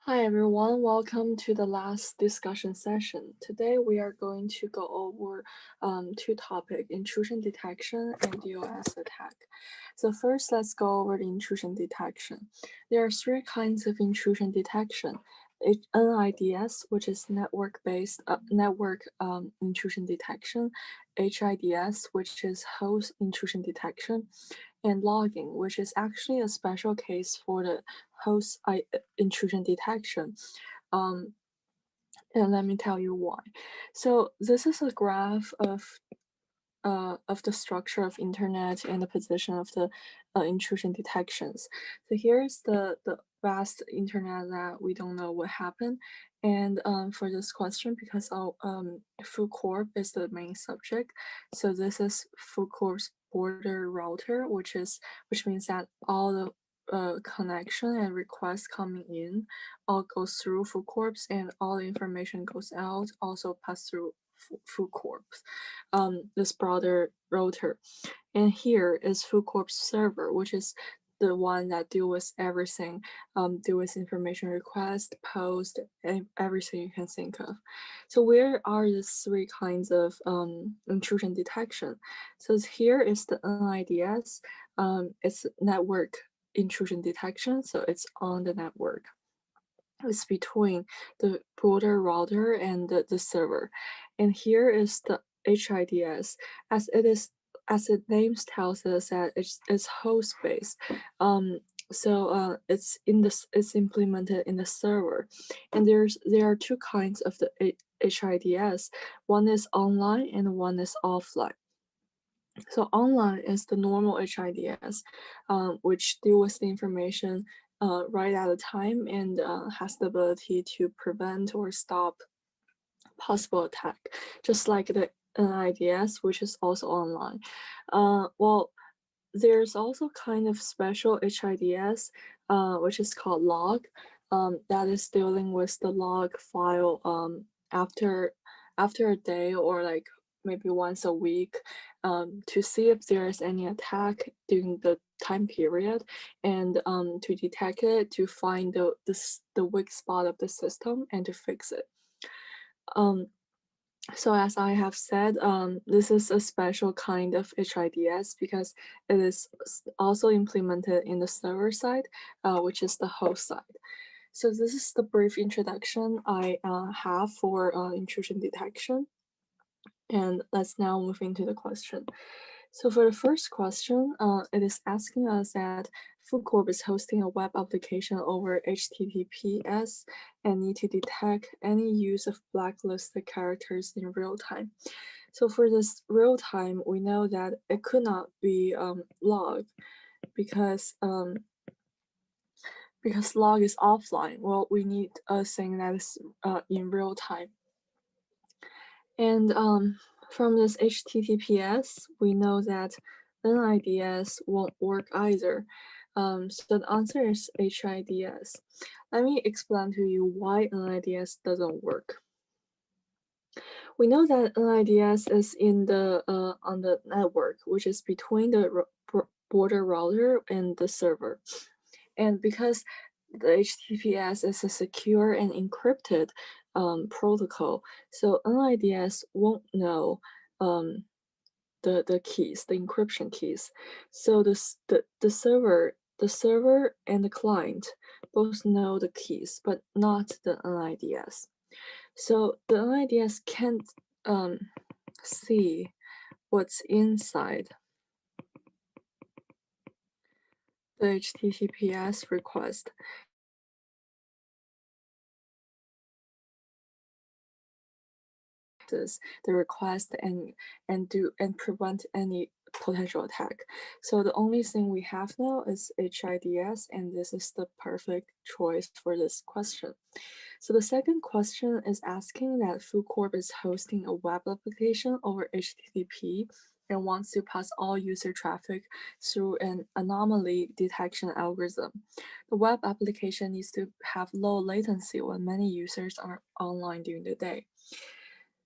Hi everyone, welcome to the last discussion session. Today we are going to go over two topics, intrusion detection and DOS attack. So first, let's go over the intrusion detection. There are three kinds of intrusion detection. NIDS, which is network-based intrusion detection, HIDS, which is host intrusion detection, and logging, which is actually a special case for the host intrusion detection. And let me tell you why. So this is a graph of the structure of internet and the position of the intrusion detections. So here's the vast internet that we don't know what happened. And for this question, because full corp is the main subject, so this is full corp's border router, which means that all the connection and requests coming in all goes through full corpse, and all the information goes out also pass through full corpse, this broader router. And here is full corpse server, which is the one that deal with everything, deal with information request, post, and everything you can think of. So where are the three kinds of intrusion detection? So here is the NIDS. It's network intrusion detection, so it's on the network. It's between the border router and the server. And here is the HIDS, as its name tells us that it's host based. It's implemented in the server, and there are two kinds of the HIDS. One is online and one is offline. So online is the normal HIDS, which deal with the information right at a time and has the ability to prevent or stop possible attack, just like the NIDS, which is also online. Well, there's also kind of special HIDS, which is called log, that is dealing with the log file after a day or like maybe once a week, to see if there is any attack during the time period, and to detect it, to find the weak spot of the system and to fix it. So as I have said, this is a special kind of HIDS because it is also implemented in the server side, which is the host side. So this is the brief introduction I have for intrusion detection. And let's now move into the question. So for the first question, it is asking us that FoodCorp is hosting a web application over HTTPS and need to detect any use of blacklisted characters in real time. So for this real time, we know that it could not be log because log is offline. Well, we need a thing that is in real time. And from this HTTPS, we know that NIDS won't work either. So the answer is HIDS. Let me explain to you why NIDS doesn't work. We know that NIDS is in the on the network, which is between the border router and the server. And because the HTTPS is a secure and encrypted protocol, so NIDS won't know the keys, the encryption keys. So the server and the client both know the keys, but not the NIDS. So the NIDS can't see what's inside the HTTPS request. The request and prevent any potential attack. So the only thing we have now is HIDS, and this is the perfect choice for this question. So the second question is asking that FoodCorp is hosting a web application over HTTP and wants to pass all user traffic through an anomaly detection algorithm. The web application needs to have low latency when many users are online during the day.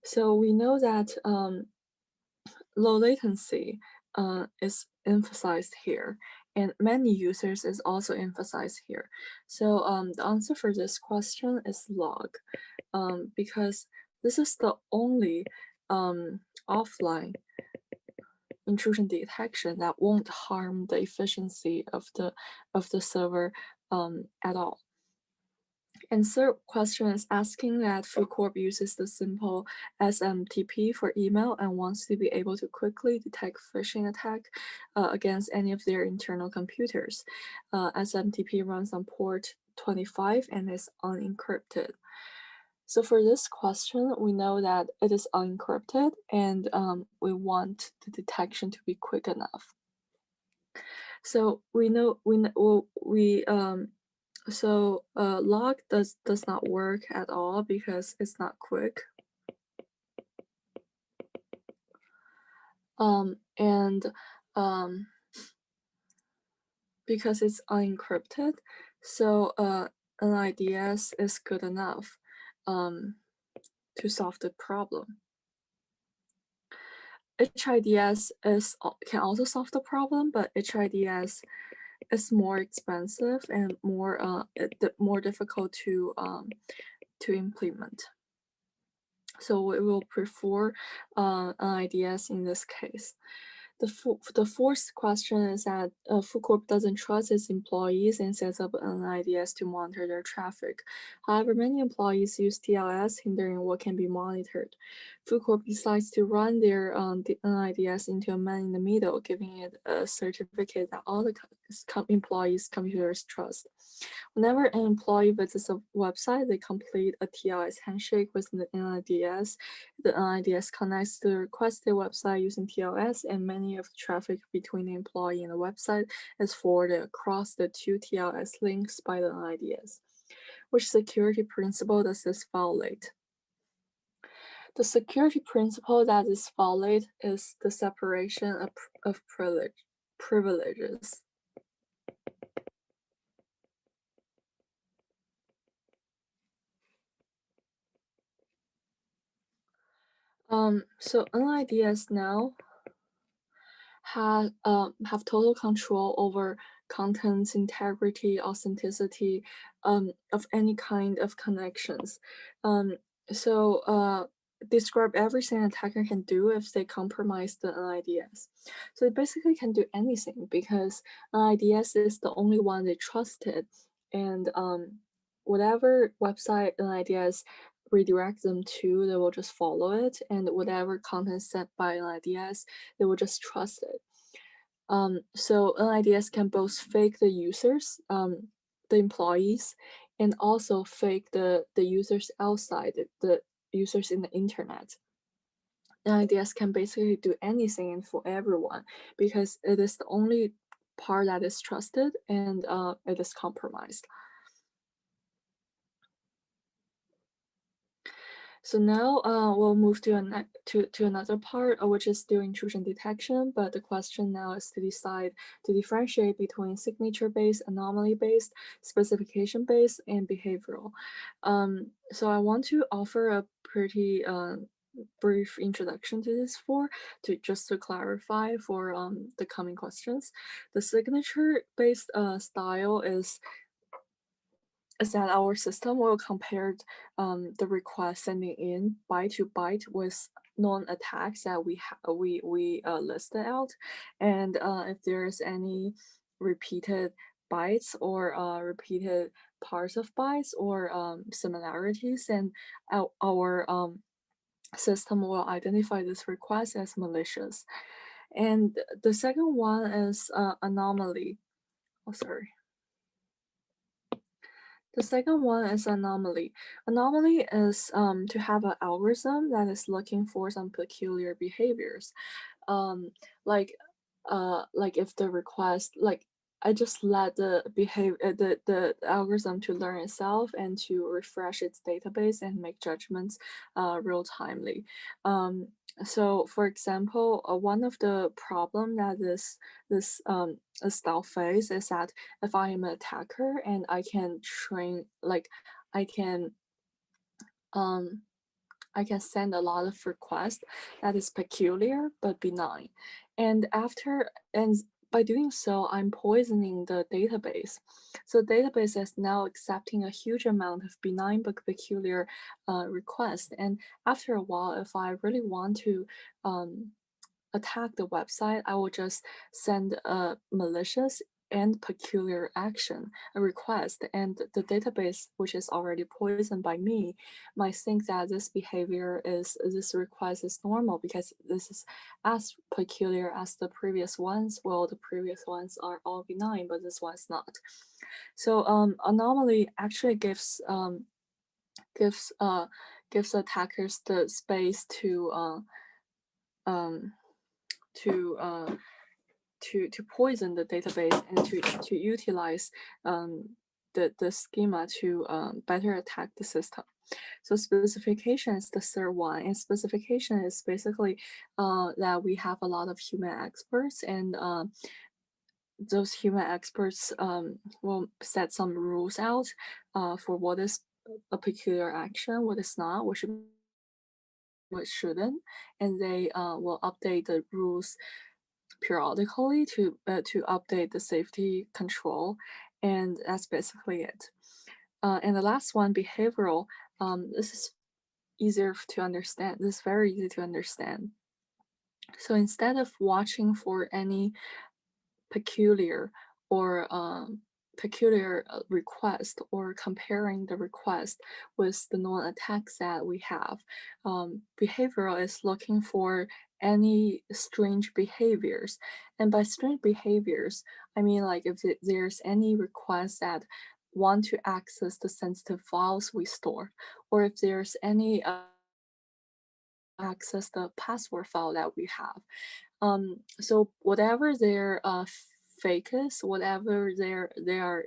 So we know that low latency is emphasized here, and many users is also emphasized here. So the answer for this question is log, because this is the only offline intrusion detection that won't harm the efficiency of the server at all. And third question is asking that FoodCorp uses the simple SMTP for email and wants to be able to quickly detect phishing attack against any of their internal computers. SMTP runs on port 25 and is unencrypted. So for this question, we know that it is unencrypted and we want the detection to be quick enough. So log does not work at all because it's not quick. And because it's unencrypted, so NIDS is good enough to solve the problem. HIDS can also solve the problem, but HIDS is more expensive and more difficult to implement. So we will prefer NIDS in this case. The fourth question is that FoodCorp doesn't trust its employees and sets up NIDS to monitor their traffic. However, many employees use TLS, hindering what can be monitored. FoodCorp decides to run their NIDS into a man in the middle, giving it a certificate that all the employees' computers trust. Whenever an employee visits a website, they complete a TLS handshake with the NIDS. The NIDS connects to the requested website using TLS, and many of the traffic between the employee and the website is forwarded across the two TLS links by the NIDS. Which security principle does this violate? The security principle that is violated is the separation of privileges. So NIDS now have total control over contents, integrity, authenticity of any kind of connections. Describe everything an attacker can do if they compromise the NIDS. So they basically can do anything because NIDS is the only one they trusted, and whatever website NIDS redirect them to, they will just follow it, and whatever content sent by NIDS, they will just trust it. So NIDS can both fake the users, the employees, and also fake the users outside, the users in the internet. NIDS can basically do anything for everyone because it is the only part that is trusted and it is compromised. So now we'll move to another part, which is still intrusion detection, but the question now is to decide to differentiate between signature-based, anomaly-based, specification-based, and behavioral. So I want to offer a pretty brief introduction to this just to clarify for the coming questions. The signature-based style is that our system will compare the request sending in byte to byte with known attacks that we listed out, and if there's any repeated bytes or repeated parts of bytes or similarities, then our system will identify this request as malicious. And the second one is anomaly. Oh, sorry. The second one is anomaly. Anomaly is to have an algorithm that is looking for some peculiar behaviors, um, like if the request I just let the algorithm to learn itself and to refresh its database and make judgments real timely. So for example, one of the problem that this style face is that if I am an attacker and I can train I can I can send a lot of requests that is peculiar but benign, and by doing so, I'm poisoning the database. So the database is now accepting a huge amount of benign but peculiar requests. And after a while, if I really want to attack the website, I will just send a malicious and peculiar action, a request, and the database, which is already poisoned by me, might think that this request is normal because this is as peculiar as the previous ones. Well, the previous ones are all benign, but this one's not. So anomaly actually gives gives attackers the space um, to poison the database and to utilize the schema to better attack the system. So specification is the third one, and specification is basically that we have a lot of human experts, and those human experts will set some rules out for what is a peculiar action, what is not, what shouldn't, and they will update the rules periodically to update the safety control, and that's basically it. And the last one, behavioral. This is easier to understand. This is very easy to understand. So instead of watching for any peculiar or peculiar request or comparing the request with the known attacks that we have. Behavioral is looking for any strange behaviors. And by strange behaviors, I mean like if there's any request that want to access the sensitive files we store, or if there's any access the password file that we have. So whatever their fake is, whatever they are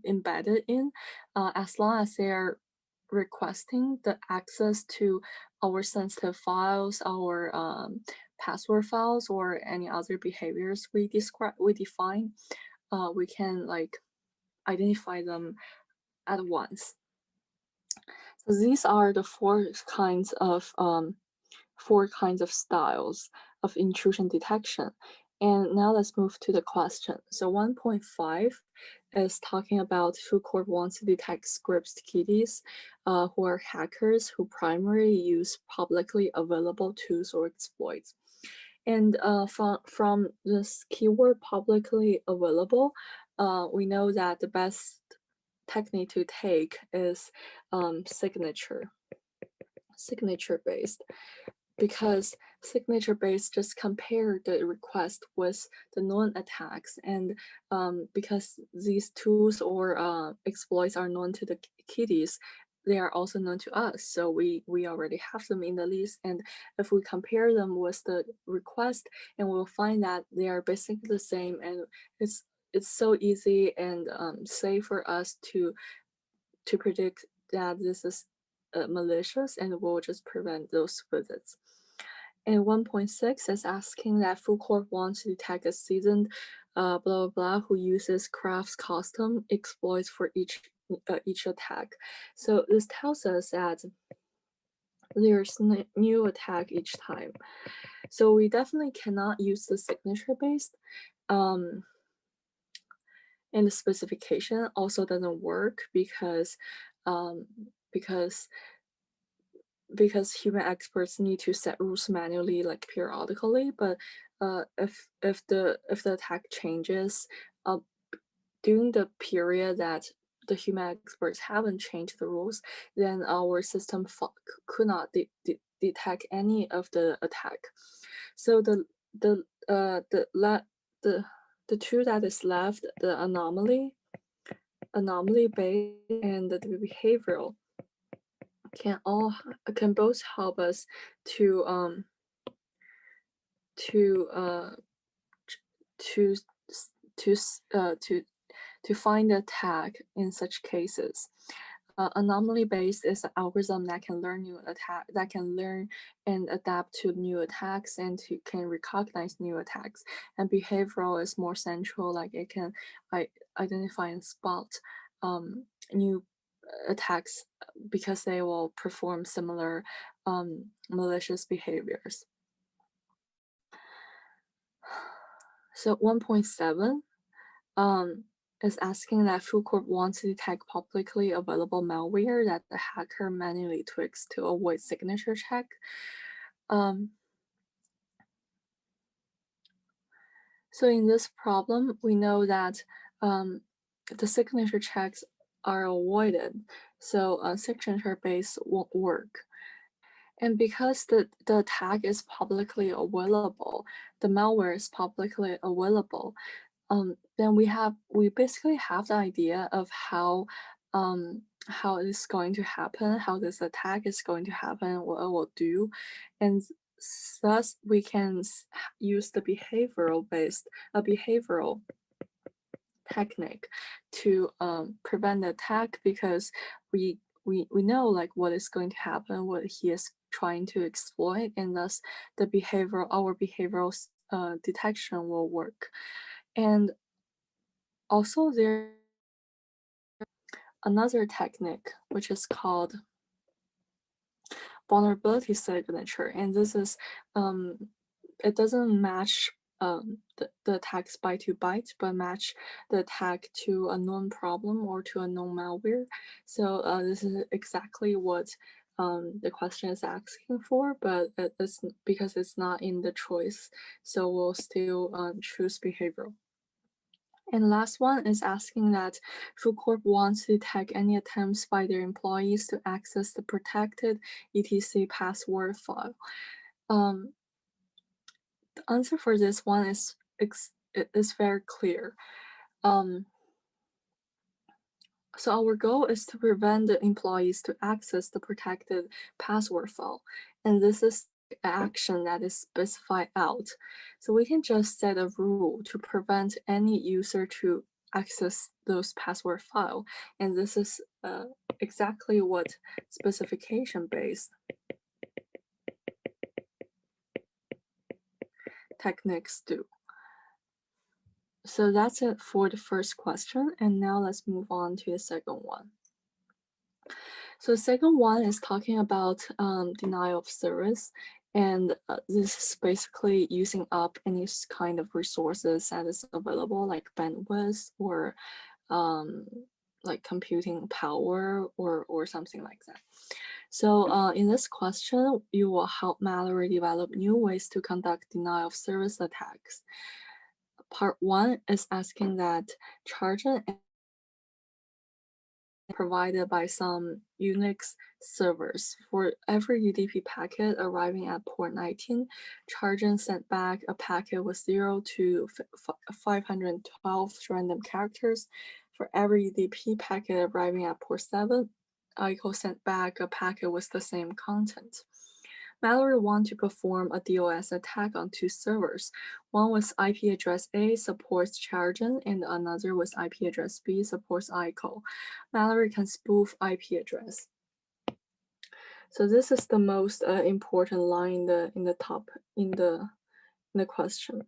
embedded in, as long as they are requesting the access to our sensitive files, our password files, or any other behaviors we define, we can like identify them at once. So these are the four kinds of styles of intrusion detection. And now let's move to the question. So 1.5 is talking about who court wants to detect scripts kiddies who are hackers who primarily use publicly available tools or exploits. And from this keyword publicly available, we know that the best technique to take is signature based, because signature based just compare the request with the known attacks, and because these tools or exploits are known to the kiddies, they are also known to us, so we already have them in the list, and if we compare them with the request, and we'll find that they are basically the same, and it's so easy and safe for us to predict that this is malicious, and will just prevent those visits. And 1.6 is asking that full court wants to detect a seasoned blah blah blah who uses crafts custom exploits for each attack. So this tells us that there's new attack each time. So we definitely cannot use the signature based. And the specification also doesn't work because um, because human experts need to set rules manually, like periodically. But if the attack changes uh, during the period that the human experts haven't changed the rules, then our system could not detect any of the attack. So the two that is left, the anomaly based and the behavioral, can both help us to to uh to to to find the attack in such cases. Anomaly based is an algorithm that can learn and adapt to new attacks, and can recognize new attacks. And behavioral is more central, like it can identify and spot new attacks because they will perform similar malicious behaviors. So 1.7 is asking that Food Corp wants to detect publicly available malware that the hacker manually tweaks to avoid signature check. Um, so in this problem, we know that the signature checks are avoided, so signature base won't work. And because the tag is publicly available, the malware is publicly available, then we basically have the idea of how it is going to happen, how this attack is going to happen, what it will do, and thus we can use the behavioral technique to prevent the attack, because we know like what is going to happen, what he is trying to exploit, and thus our behavioral detection will work. And also there another technique which is called vulnerability signature, and this is it doesn't match the attacks byte to byte, but match the attack to a known problem or to a known malware. So this is exactly what the question is asking for, but it's because it's not in the choice, so we'll still choose behavioral. And last one is asking that Food Corp wants to detect any attempts by their employees to access the protected etc password file. The answer for this one is very clear. So our goal is to prevent the employees to access the protected password file, and this is action that is specified out. So we can just set a rule to prevent any user to access those password file, and this is exactly what specification-based techniques do. So that's it for the first question, and now let's move on to the second one. So the second one is talking about denial of service, and this is basically using up any kind of resources that is available, like bandwidth or like computing power or something like that. So in this question, you will help Mallory develop new ways to conduct denial of service attacks. Part 1 is asking that Trojan provided by some Unix servers. For every UDP packet arriving at port 19, Trojan sent back a packet with 0 to 512 random characters. For every UDP packet arriving at port 7, ICO sent back a packet with the same content. Mallory wanted to perform a DOS attack on two servers. One with IP address A supports Trojan, and another with IP address B supports ICO. Mallory can spoof IP address. So this is the most important line in the question.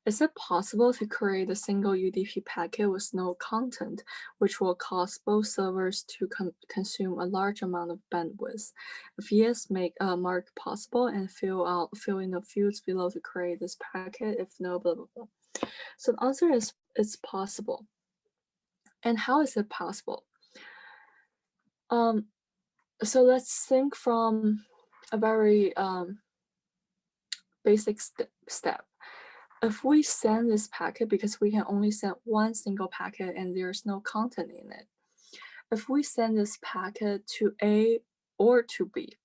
Is it possible to create a single UDP packet with no content, which will cause both servers to consume a large amount of bandwidth? If yes, make a mark possible and fill in the fields below to create this packet. If no, blah blah blah. So the answer is it's possible. And how is it possible? So let's think from a very basic step. If we send this packet, because we can only send one single packet and there's no content in it, if we send this packet to A or to B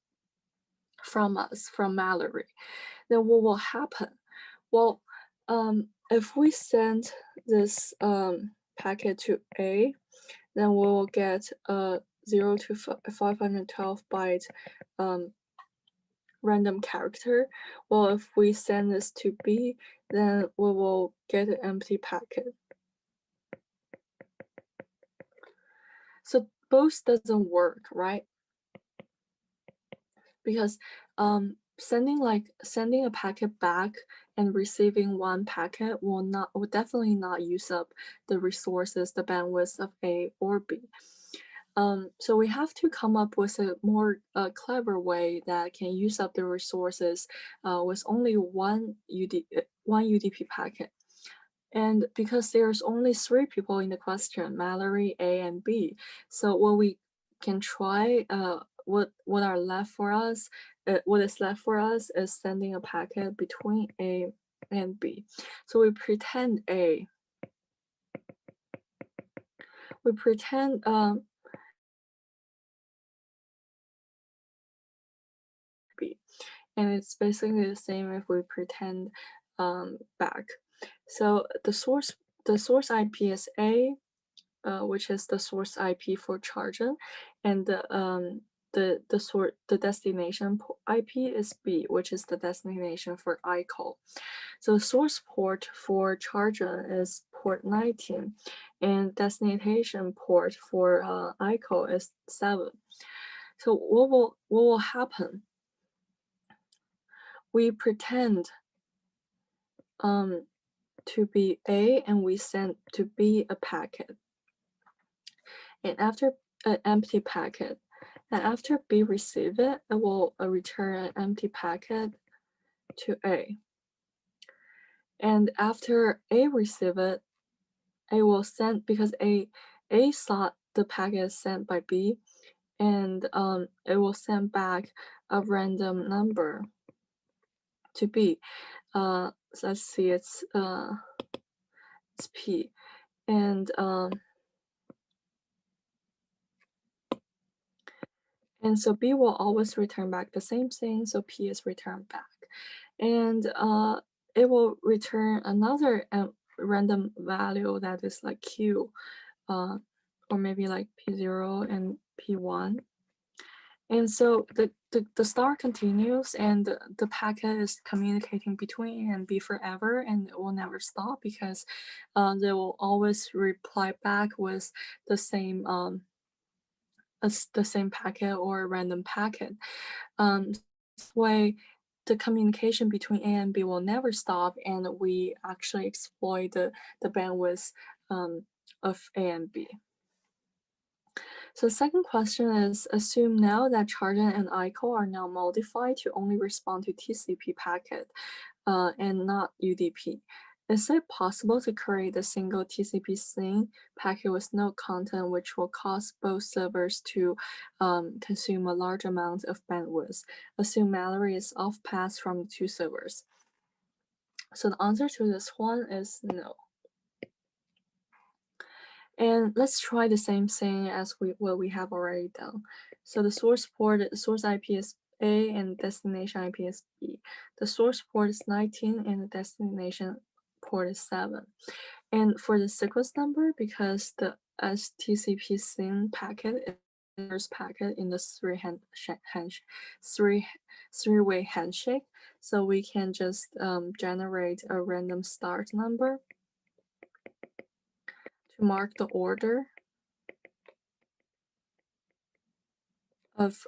from us, from Mallory, then what will happen? Well, if we send this packet to A, then we will get a 0 to 512 byte random character. Well, if we send this to B, then we will get an empty packet. So both doesn't work, right? Because sending a packet back and receiving one packet will definitely not use up the resources, the bandwidth of A or B. So we have to come up with a more clever way that can use up the resources with only one UDP packet. And because there's only 3 people in the question, Mallory, A, and B, so what we can try, what is left for us is sending a packet between A and B. So we pretend B, and it's basically the same if we pretend back. So the source IP is A, which is the source IP for Chargen, and the destination IP is B, which is the destination for ICO. So the source port for Chargen is port 19, and destination port for ICO is 7. So what will happen? We pretend to be A, and we send to B a packet. And after an empty packet, and after B receive it, it will return an empty packet to A. And after A receive it, A will send, because A thought the packet is sent by B, and it will send back a random number to B. So let's see, it's P, and so B will always return back the same thing, so P is returned back. And it will return another random value that is like Q, or maybe like P0 and P1. And so the star continues, and the packet is communicating between A and B forever, and it will never stop because they will always reply back with the same packet or random packet. This way, the communication between A and B will never stop, and we actually exploit the bandwidth of A and B. So the second question is, assume now that Chargen and ICO are now modified to only respond to TCP packet and not UDP. Is it possible to create a single TCP SYN packet with no content, which will cause both servers to consume a large amount of bandwidth? Assume Mallory is off path from the 2 servers. So the answer to this one is no. And let's try the same thing as what we have already done. So the source IP is A, and destination IP is B. The source port is 19, and the destination port is 7. And for the sequence number, because the TCP SYN packet is the first packet in the three-way handshake, so we can just generate a random start number to mark the order of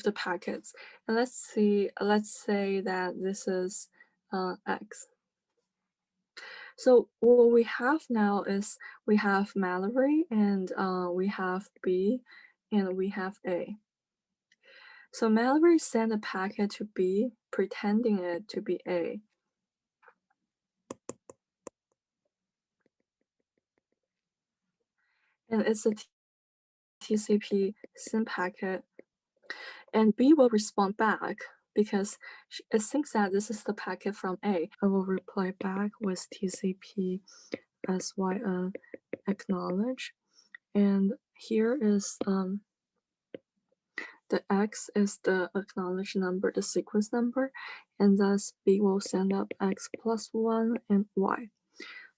the packets. And let's say that this is X. So what we have now is we have Mallory, and we have B, and we have A. So Mallory sent a packet to B, pretending it to be A. And it's a TCP SYN packet, and B will respond back because it thinks that this is the packet from A. I will reply back with TCP SYN acknowledge, and here is the X is the acknowledged number, the sequence number, and thus B will send up X plus 1 and Y.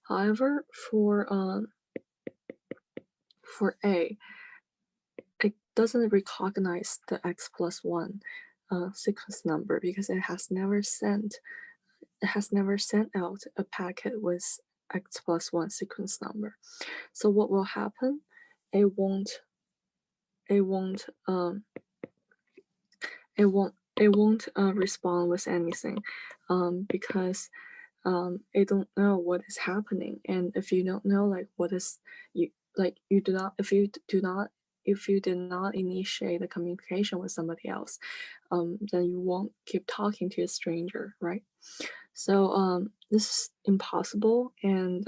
However, for A, it doesn't recognize the X plus 1 sequence number because it has never sent out a packet with X plus 1 sequence number. So what will happen? It won't respond with anything because it don't know what is happening. And if you don't know like what is like you do not if you do not if you did not initiate the communication with somebody else, then you won't keep talking to a stranger, right? So this is impossible, and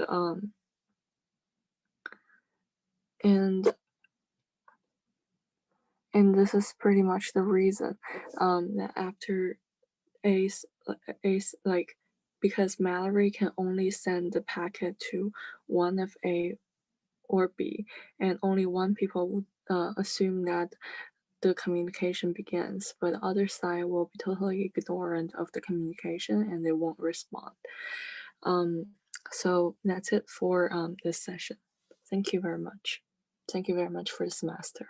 and this is pretty much the reason that after Ace Ace like because Mallory can only send the packet to one of A or B, and only one people would assume that the communication begins, but the other side will be totally ignorant of the communication and they won't respond. Um, so that's it for this session. Thank you very much. Thank you very much for this semester.